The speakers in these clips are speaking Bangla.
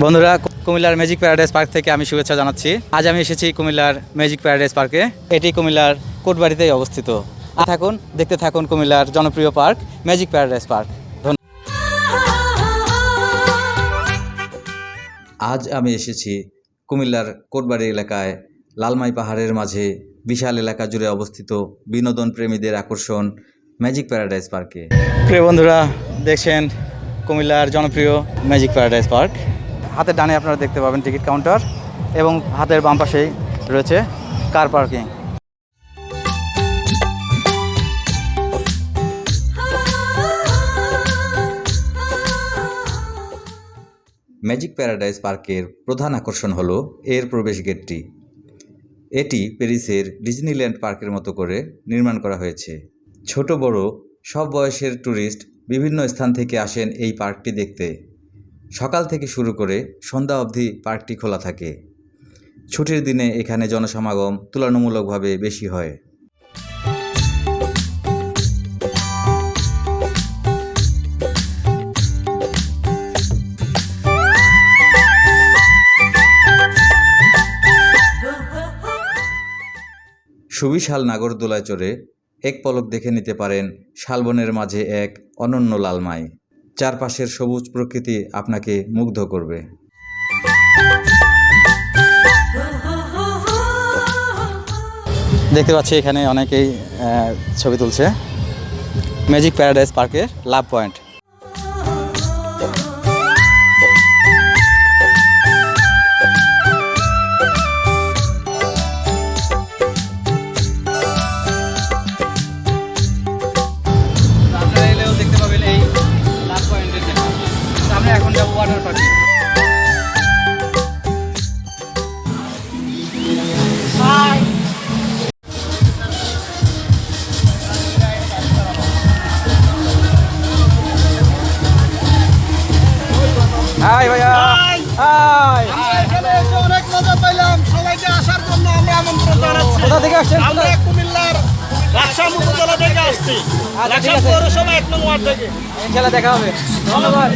বন্ধুরা, কুমিল্লার ম্যাজিক প্যারাডাইস পার্ক থেকে আমি শুভেচ্ছা জানাচ্ছি। আজ আমি এসেছি কুমিল্লার ম্যাজিক প্যারাডাইস পার্কে। এটি কুমিল্লার কোটবাড়িতেই অবস্থিত। দেখতে থাকুন কুমিল্লার জনপ্রিয় পার্ক ম্যাজিক প্যারাডাইস পার্ক। আজ আমি এসেছি কুমিল্লার কোটবাড়ি এলাকায়, লালমাই পাহাড়ের মাঝে বিশাল এলাকা জুড়ে অবস্থিত বিনোদন প্রেমীদের আকর্ষণ ম্যাজিক প্যারাডাইস পার্কে। প্রিয় বন্ধুরা, দেখছেন কুমিল্লার জনপ্রিয় ম্যাজিক প্যারাডাইস পার্ক। হাতের ডানে আপনারা দেখতে পাবেন টিকিট কাউন্টার এবং হাতের বাম পাশেই রয়েছে কার পার্কিং। ম্যাজিক প্যারাডাইস পার্কের প্রধান আকর্ষণ হলো এর প্রবেশ গেটটি। এটি প্যারিসের ডিজনিল্যান্ড পার্কের মতো করে নির্মাণ করা হয়েছে। ছোট বড় সব বয়সের ট্যুরিস্ট বিভিন্ন স্থান থেকে আসেন এই পার্কটি দেখতে। সকাল থেকে শুরু করে সন্ধ্যা অবধি পার্কটি খোলা থাকে। ছুটির দিনে এখানে জনসমাগম তুলনামূলকভাবে বেশি হয়। সুবিশাল নাগরদোলায় চড়ে এক পলক দেখে নিতে পারেন শালবনের মাঝে এক অনন্য লালমাই। চারপাশের সবুজ প্রকৃতি আপনাকে মুগ্ধ করবে। দেখতে পাচ্ছি এখানে অনেকেই ছবি তুলছে। ম্যাজিক প্যারাডাইস পার্কের লাভ পয়েন্ট। এখন যাবো ওয়াটার পার্কে। হাই ভাইয়া, হাই। অনেক মজা পাইলাম। সবাইকে আসার জন্য আমরা আমন্ত্রণ জানাচ্ছি। কোথা থেকে আসছেন? আমরা কুমিল্লার লাকসাম উপজেলা থেকে আসছি। লাকসাম পৌরসভা 1 নং ওয়ার্ড থেকে। ইনশাআল্লাহ দেখা হবে। ধন্যবাদ।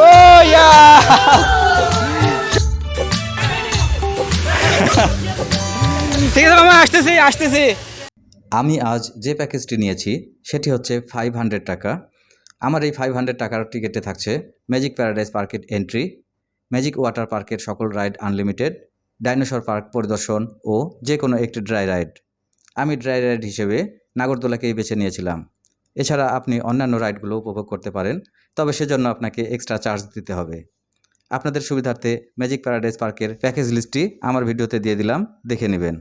Oh yeah! ঠিক আছে মামা, আসতেছি। আমি আজ যে প্যাকেজটি নিয়েছি সেটি হচ্ছে 500 টাকা। আমার এই 500 টাকার টিকিটে থাকছে ম্যাজিক প্যারাডাইস পার্কের এন্ট্রি, ম্যাজিক ওয়াটার পার্কের সকল রাইড আনলিমিটেড, ডাইনোসর পার্ক পরিদর্শন ও যে কোনো একটি ড্রাই রাইড। আমি ড্রাই রাইড হিসেবে নাগরদোলাকেই বেছে নিয়েছিলাম। এছাড়া আপনি অন্যান্য রাইডগুলো উপভোগ করতে পারেন, তবে সেজন্য আপনাকে এক্সট্রা চার্জ দিতে হবে। আপনাদের সুবিধার্থে ম্যাজিক প্যারাডাইস পার্কের প্যাকেজ লিস্টটি আমার ভিডিওতে দিয়ে দিলাম, দেখে নেবেন।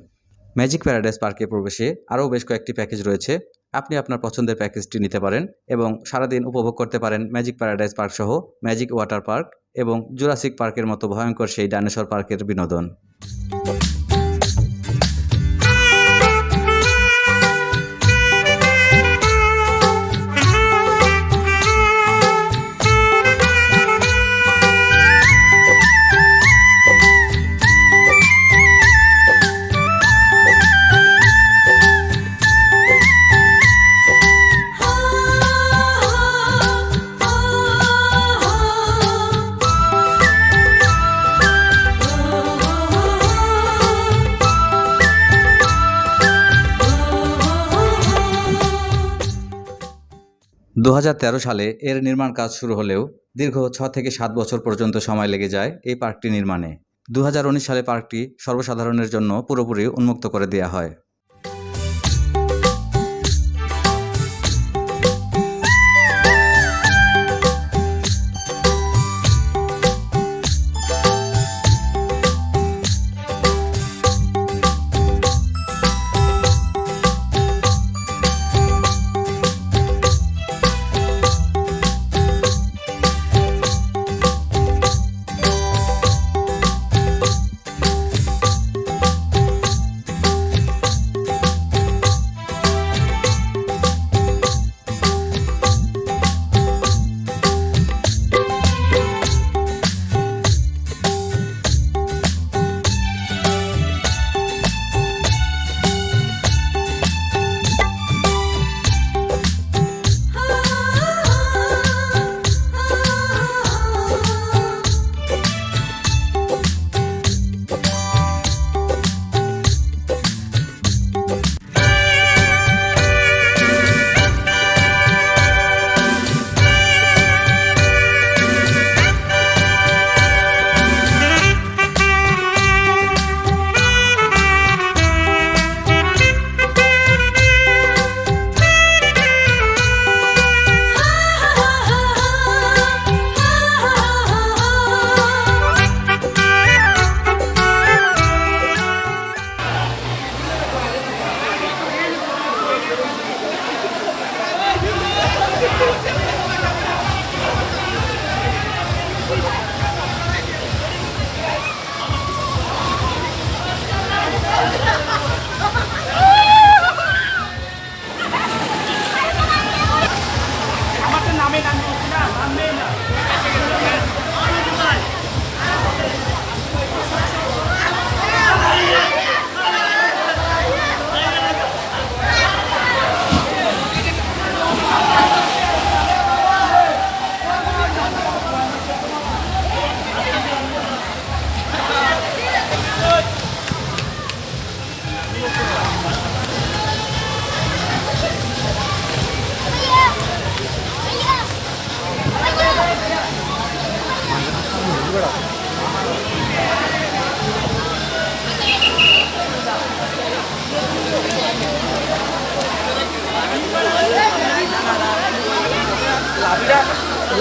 ম্যাজিক প্যারাডাইস পার্কে প্রবেশে আরও বেশ কয়েকটি প্যাকেজ রয়েছে। আপনি আপনার পছন্দের প্যাকেজটি নিতে পারেন এবং সারাদিন উপভোগ করতে পারেন ম্যাজিক প্যারাডাইস পার্ক সহ ম্যাজিক ওয়াটার পার্ক এবং জুরাসিক পার্কের মতো ভয়ঙ্কর সেই ডাইনোসর পার্কের বিনোদন। 2013 সালে এর নির্মাণ কাজ শুরু হলেও দীর্ঘ 6 থেকে 7 বছর পর্যন্ত সময় লেগে যায় এই পার্কটি নির্মাণে। 2019 সালে পার্কটি সর্বসাধারণের জন্য পুরোপুরি উন্মুক্ত করে দেওয়া হয়।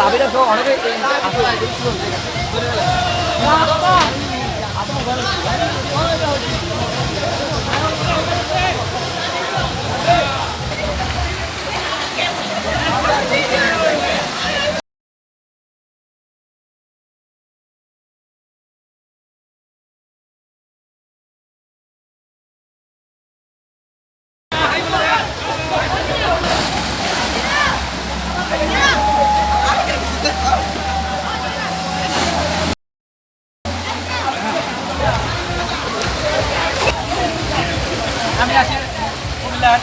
লাভিটা তো অনেকে আমি আসি কুমিল্লার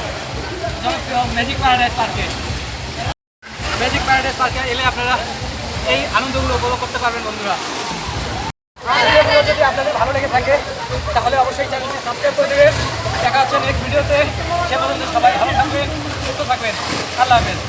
জনপ্রিয় ম্যাজিক প্যারাডাইস পার্কে। ম্যাজিক প্যারাডাইস পার্কে এলে আপনারা এই আনন্দগুলো উপভোগ করতে পারবেন বন্ধুরা। যদি আপনাদের ভালো লেগে থাকে তাহলে অবশ্যই চ্যানেলটি সাবস্ক্রাইব করে দেবেন। দেখা হচ্ছে নেক্সট ভিডিওতে। সে পর্যন্ত সবাই ভালো থাকবেন, সুস্থ থাকবেন। আল্লাহ হাফেজ।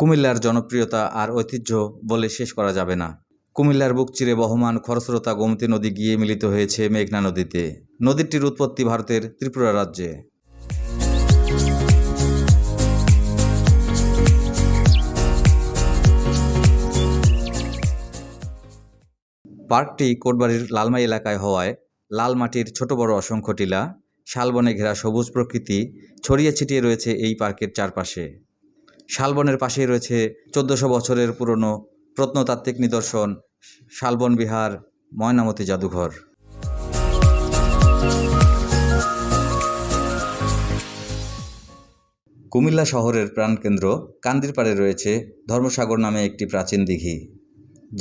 কুমিল্লার জনপ্রিয়তা আর ঐতিহ্য বলে শেষ করা যাবে না। কুমিল্লার বুক চিরে বহমান খরস্রোতা গোমতী নদী গিয়ে মিলিত হয়েছে মেঘনা নদীতে। নদীটির উৎপত্তি ভারতের ত্রিপুরা রাজ্যে। পার্কটি কোটবাড়ির লালমাই এলাকায় হওয়ায় লাল মাটির ছোট বড় অসংখ্য টিলা, শালবনে ঘেরা সবুজ প্রকৃতি ছড়িয়ে ছিটিয়ে রয়েছে এই পার্কের চারপাশে। শালবনের পাশেই রয়েছে 1400 বছরের পুরনো প্রত্নতাত্ত্বিক নিদর্শন শালবন বিহার, ময়নামতি জাদুঘর। কুমিল্লা শহরের প্রাণকেন্দ্র কান্দিরপাড়ে রয়েছে ধর্মসাগর নামে একটি প্রাচীন দিঘি,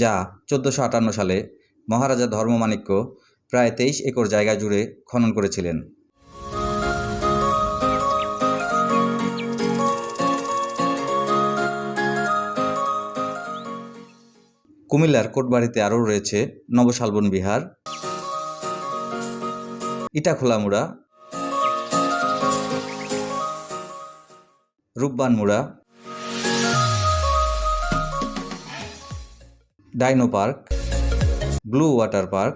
যা 1458 সালে মহারাজা ধর্মমাণিক্য প্রায় 23 একর জায়গা জুড়ে খনন করেছিলেন। কুমিল্লার কোটবাড়িতে আরও রয়েছে Nabashalban Vihara, Itakholamura, Rupbanmura, dino park, blue water park.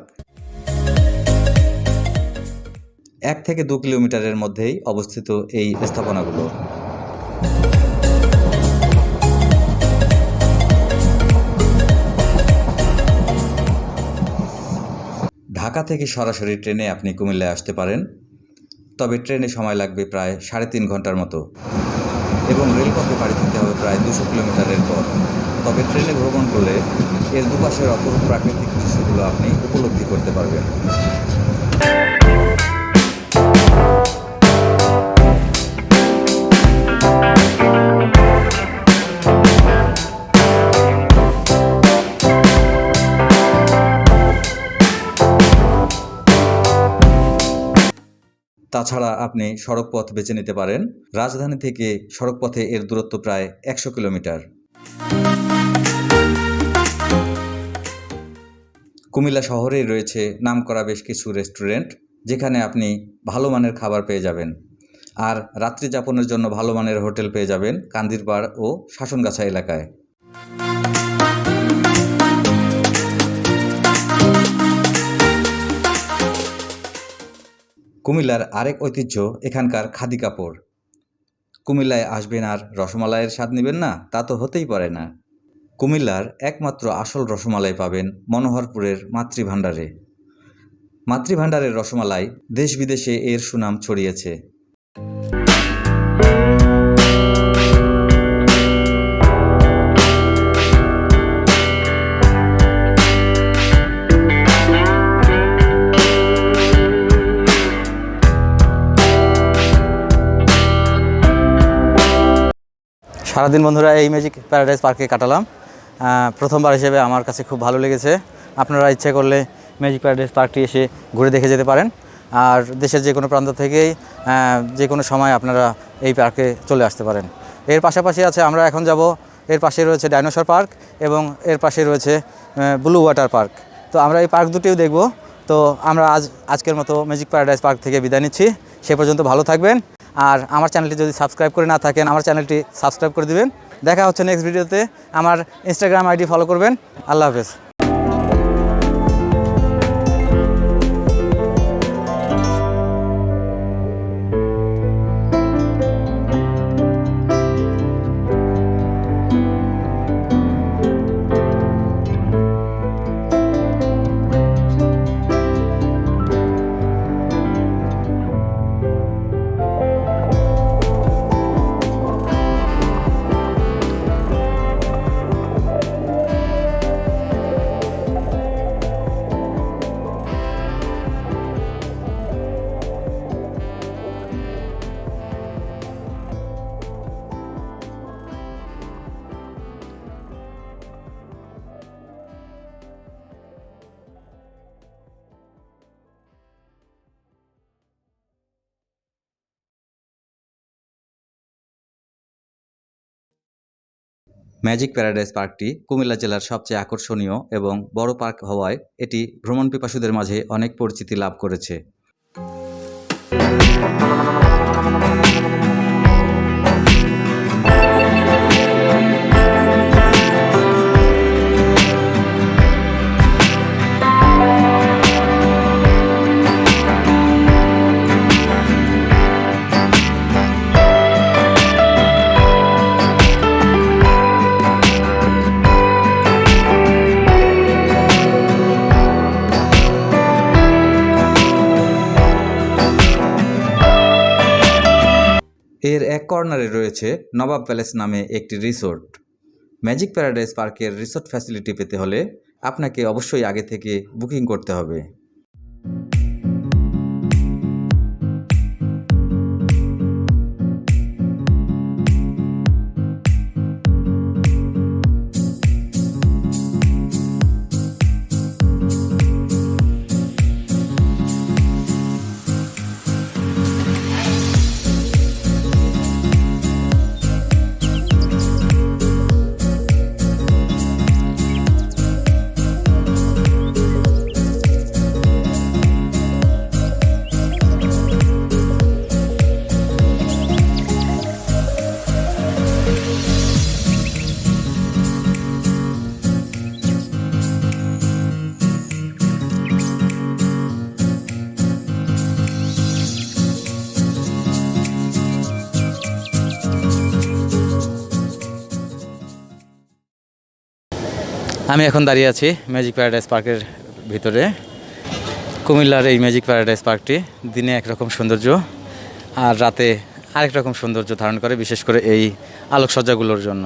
1 থেকে 2 কিলোমিটারের মধ্যেই অবস্থিত এই স্থাপনাগুলো। ঢাকা থেকে সরাসরি ট্রেনে আপনি কুমিল্লায় আসতে পারেন, তবে ট্রেনে সময় লাগবে প্রায় 3.5 ঘন্টার মতো এবং রেলপথে পাড়ি দিতে হবে প্রায় 200 কিলোমিটারের পর। তবে ট্রেনে ভ্রমণ করলে এর দুপাশের অপরূপ প্রাকৃতিক দৃশ্যগুলো আপনি উপলব্ধি করতে পারবেন। তাছাড়া আপনি সড়ক পথ বেছে নিতে পারেন। রাজধানী থেকে সড়ক পথে এর দূরত্ব প্রায় 100 কিলোমিটার। কুমিল্লা শহরেই রয়েছে নামকরা বেশ কিছু রেস্টুরেন্ট, যেখানে আপনি ভালো মানের খাবার পেয়ে যাবেন। আর রাত্রি যাপনের জন্য ভালো মানের হোটেল পেয়ে যাবেন কান্দিরপাড় ও শাসনগাছা এলাকায়। কুমিল্লার আরেক ঐতিহ্য এখানকার খাদি কাপড়। কুমিল্লায় আসবেন আর রসমালাইয়ের স্বাদ নেবেন না, তা তো হতেই পারে না। কুমিল্লার একমাত্র আসল রসমালাই পাবেন মনোহরপুরের মাতৃভাণ্ডারে। মাতৃভাণ্ডারের রসমালাই দেশ বিদেশে এর সুনাম ছড়িয়েছে। সারাদিন বন্ধুরা এই ম্যাজিক প্যারাডাইস পার্কে কাটালাম। প্রথমবার হিসেবে আমার কাছে খুব ভালো লেগেছে। আপনারা ইচ্ছে করলে ম্যাজিক প্যারাডাইস পার্কটি এসে ঘুরে দেখে যেতে পারেন। আর দেশের যে কোনো প্রান্ত থেকেই যে কোনো সময় আপনারা এই পার্কে চলে আসতে পারেন। এর পাশাপাশি আছে, আমরা এখন যাব, এর পাশে রয়েছে ডাইনোসর পার্ক এবং এর পাশে রয়েছে ব্লু ওয়াটার পার্ক। তো আমরা এই পার্ক দুটিও দেখব। তো আমরা আজকের মতো ম্যাজিক প্যারাডাইস পার্ক থেকে বিদায় নিচ্ছি। সে পর্যন্ত ভালো থাকবেন। আর আমার চ্যানেলটি যদি সাবস্ক্রাইব করে না থাকেন, আমার চ্যানেলটি সাবস্ক্রাইব করে দিবেন। দেখা হচ্ছে নেক্সট ভিডিওতে। আমার ইনস্টাগ্রাম আইডি ফলো করবেন। আল্লাহ হাফেজ। ম্যাজিক প্যারাডাইস পার্কটি কুমিল্লা জেলার সবচেয়ে আকর্ষণীয় এবং বড় পার্ক হওয়ায় এটি ভ্রমণ পিপাসুদের মাঝে অনেক পরিচিতি লাভ করেছে। এর এক কর্নারে রয়েছে নবাব প্যালেস নামে একটি রিসোর্ট। ম্যাজিক প্যারাডাইস পার্কের রিসোর্ট ফ্যাসিলিটি পেতে হলে আপনাকে অবশ্যই আগে থেকে বুকিং করতে হবে। আমি এখন দাঁড়িয়ে আছি ম্যাজিক প্যারাডাইস পার্কের ভিতরে। কুমিল্লার এই ম্যাজিক প্যারাডাইস পার্কটি দিনে একরকম সৌন্দর্য আর রাতে আরেক রকম সৌন্দর্য ধারণ করে, বিশেষ করে এই আলোকসজ্জাগুলোর জন্য।